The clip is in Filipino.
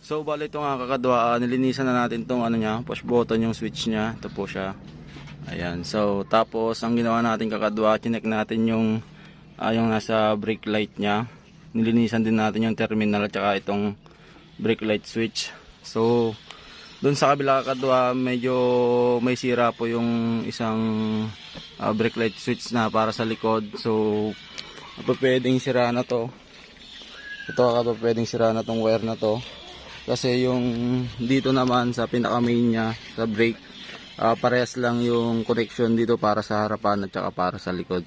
So bali ito nga kakadwa, nilinisan na natin tong ano niya, push button yung switch niya. Ito po siya. Ayan. So tapos ang ginawa natin kakadwa, chinek natin yung nasa brake light niya. Nilinisan din natin yung terminal at saka itong brake light switch. So doon sa kabila kakadwa, medyo may sira po yung isang brake light switch na para sa likod. So pwedeng sira na to. Ito kakadwa, pwedeng sira na tong wire na to. Kasi yung dito naman sa pinaka main niya sa brake, parehas lang yung connection dito para sa harapan at saka para sa likod.